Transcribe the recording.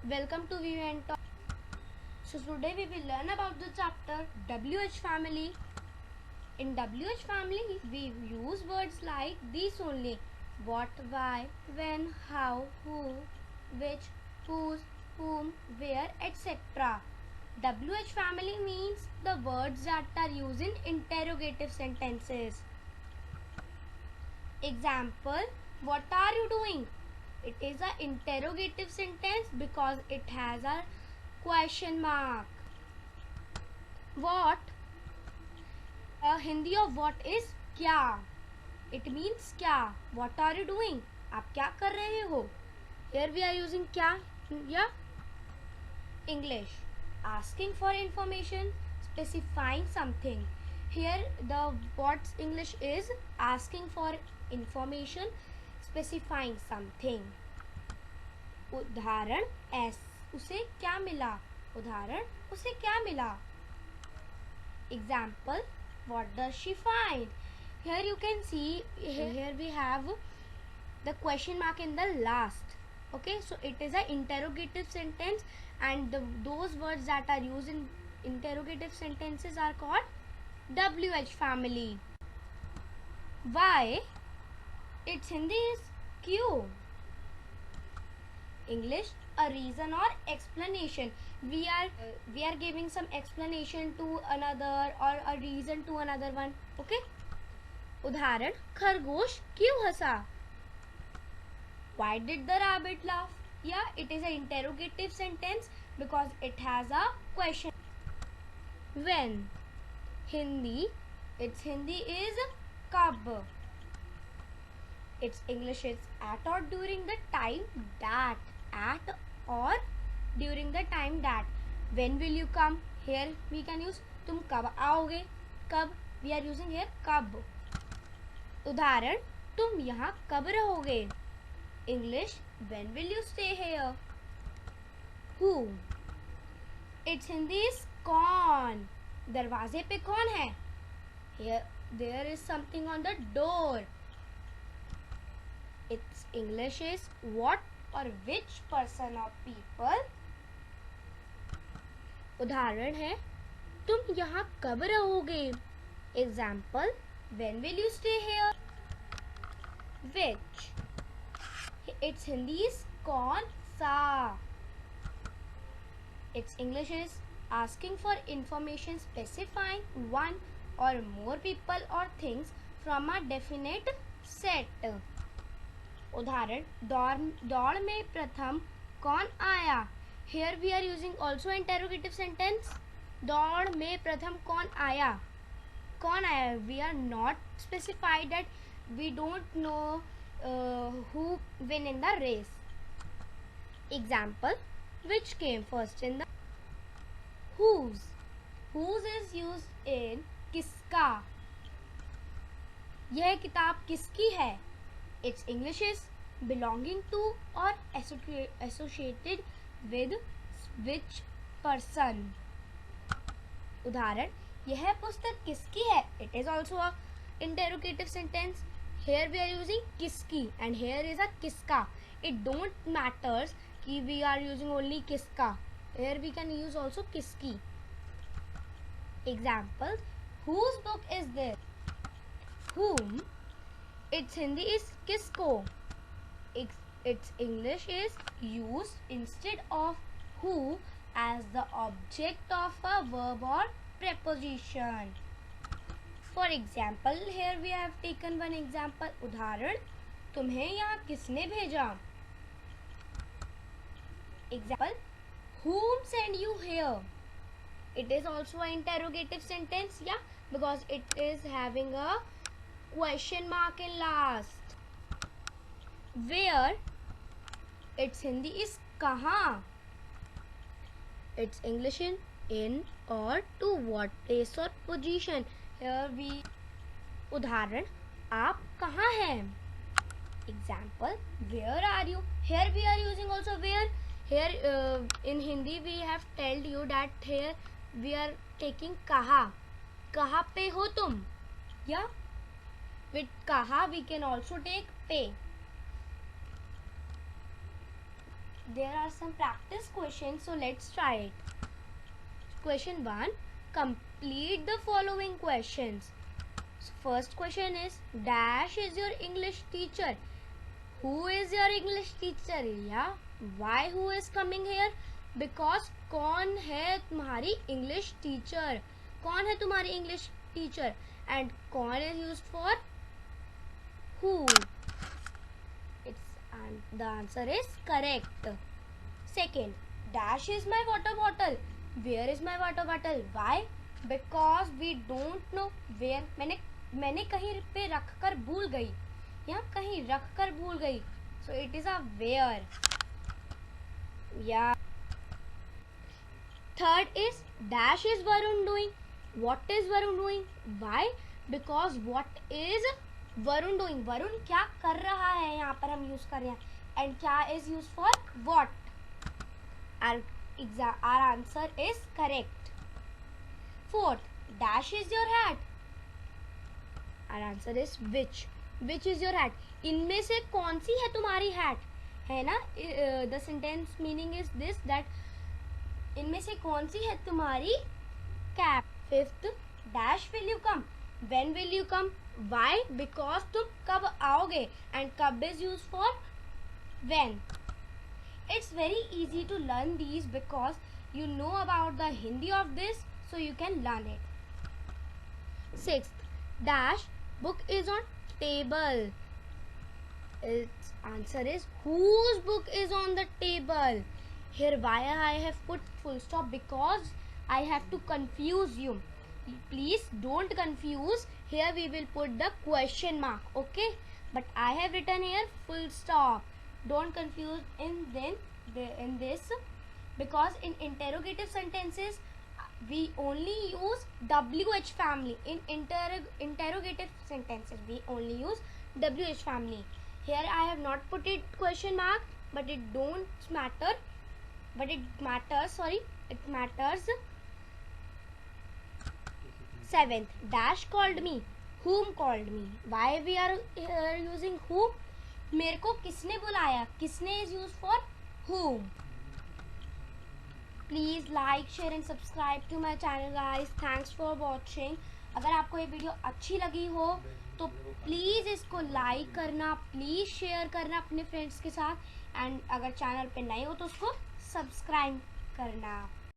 Welcome to VN Talk. So today we will learn about the chapter WH family. In WH family we use words like these only: what, why, when, how, who, which, whose, whom, where, etc. WH family means the words that are used in interrogative sentences. Example: what are you doing? It is an interrogative sentence because it has a question mark. What? Hindi of what is क्या. It means क्या. What are you doing? आप क्या कर रहे हो? Here we are using क्या या English. Asking for information, specifying something. Here the what's English is asking for information, specifying something. उदाहरण उसे क्या मिला. उदाहरण उसे क्या मिला. Example: what does she find? Here you can see here we have the question mark in the last. Okay, so it is an interrogative sentence and those words that are used in interrogative sentences are called WH family. Why? Its Hindi is क्यों. English, a reason or explanation. We are giving some explanation to another or a reason to another one. Okay. उदाहरण: खरगोश क्यों हंसा. Why did the rabbit laugh? Yeah, it is an interrogative sentence because it has a question. When? Hindi, its Hindi is कब. Its English is at or during the time that. At or during the time that. When will you come? Here we can use तुम कब आओगे. कब, we are using here कब. उदाहरण: तुम यहाँ कब रहोगे. English, when will you stay here? Who? Its Hindi is कौन. दरवाजे पे कौन है. Here there is something on the door. Its English is what or which person or people. उदाहरण है तुम यहाँ कब रहोगे. Example: when will you stay here? Which? Its Hindi is कौन सा. Its English is asking for information specifying one or more people or things from a definite set. उदाहरण: दौड़ में प्रथम कौन आया. Here we are using also interrogative sentence. दौड़ में प्रथम कौन आया. कौन आया, we are not specified that we don't know who win in the race. Example: which came first in the. Whose. Whose is used in किसका. यह किताब किसकी है. Its English is belonging to or associated with which person. उदाहरण: यह पुस्तक किसकी है. It is also a interrogative sentence. Here we are using किसकी and here is a किसका. It don't matters कि we are using only किसका. Here we can use also किसकी. Example: whose book is this. Whom. Its Hindi is किसको. Its English is used instead of who as the object of a verb or preposition. For example, here we have taken one example. उदाहरण: तुम्हें यहाँ किसने भेजा. Example: whom sent you here. It is also an interrogative sentence, yeah, because it is having a question mark in last. Where. Its Hindi is कहाँ. Its English in or to what place or position. Here we. उदाहरण: आप कहाँ हैं. Example: where are you. Here we are using also where. Here in Hindi we have told you that here we are taking कहाँ. कहाँ पे हो तुम. Yeah. With कहाँ we can also take पे. there are some practice questions, so let's try it. Question 1. Complete the following questions. So first question is, dash is your English teacher. Who is your English teacher? Yeah. Why who is coming here? Because कौन है तुम्हारी English teacher? कौन है तुम्हारी English teacher? And कौन is used for who? The answer is correct. Second, dash is my water bottle. Where is my water bottle? Why? Because we don't know where. मैंने कहीं पे रख कर भूल गई, या कहीं रख कर भूल गई. So it is a where. Yeah. Third is, dash is Varun doing. What is Varun doing? Why? Because what is Varun doing? Varun क्या कर रहा है, यहाँ पर हम यूज कर रहे हैं. And क्या is used for what? Our answer is correct. Fourth, dash is your hat. Our answer is which. Which is your hat? इनमें से कौन सी है तुम्हारी hat? है ना? The sentence meaning is this, that इनमें से कौन सी है तुम्हारी cap. Fifth, dash will you come. When will you come? Why? Because तुम कब आओगे. And कब is used for when. It's very easy to learn these because you know about the Hindi of this, so you can learn it. Sixth, dash book is on table. Its answer is, whose book is on the table. Here why I have put full stop, because I have to confuse you. Please don't confuse. Here we will put the question mark, okay? But I have written here full stop. Don't confuse in this, because in interrogative sentences we only use WH family. In interrogative sentences we only use WH family. Here I have not put it question mark, but it don't matter. But it matters. Sorry, it matters. Seventh, dash called me. Whom called me? Why we are using whom? मेरे को किसने बुलाया? किसने is used for whom. Please like, share and subscribe to my channel guys. Thanks for watching. अगर आपको ये video अच्छी लगी हो तो प्लीज़ इसको लाइक करना, प्लीज़ शेयर करना अपने फ्रेंड्स के साथ, एंड अगर चैनल पे नए हो तो उसको सब्सक्राइब करना.